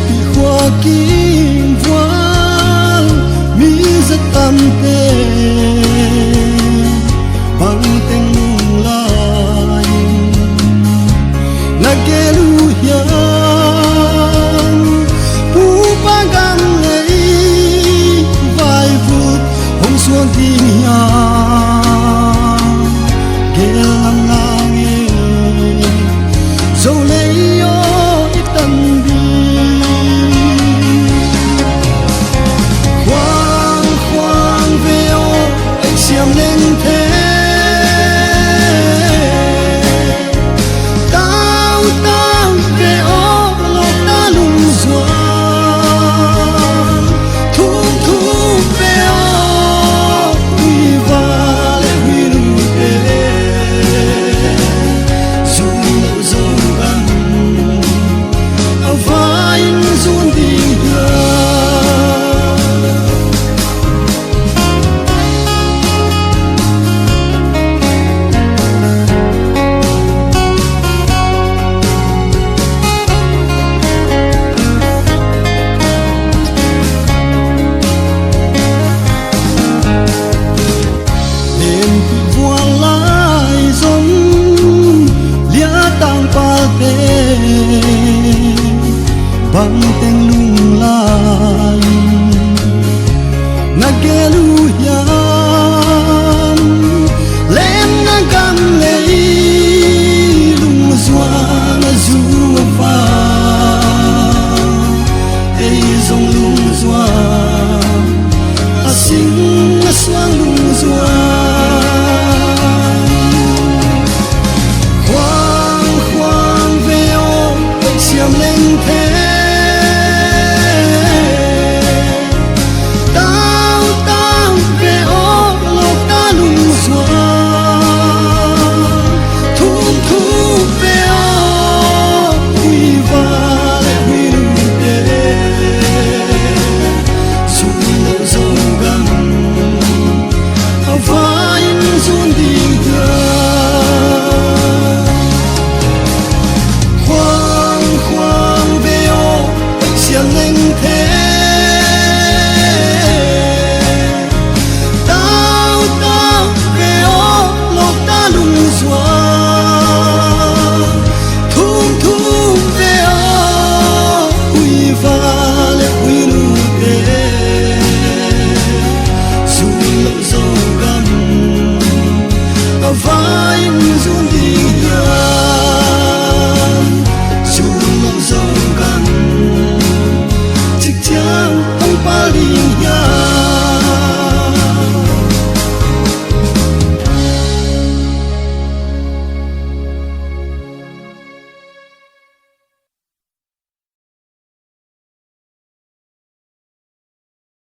bị khoa kim voan mi rất tâm tê bằng tình lại na kelu hiang pu pagam nei vai vut hong suan tin ya gel ngang zo lấy yo itan bi khoang khoang về ô anh xiêm lên thế tao tao về ô lột ta lung doan thum thum về ô huy va lệ huy lu tê zoom zoom gam vai zoom đi bằng tên lung lai na gelu hiam lem na gam lei lung zwa na zu fa ei zong lung zwa asing na swang lung zwa khoang khoang về ô xiêm lên thế vai zoom đi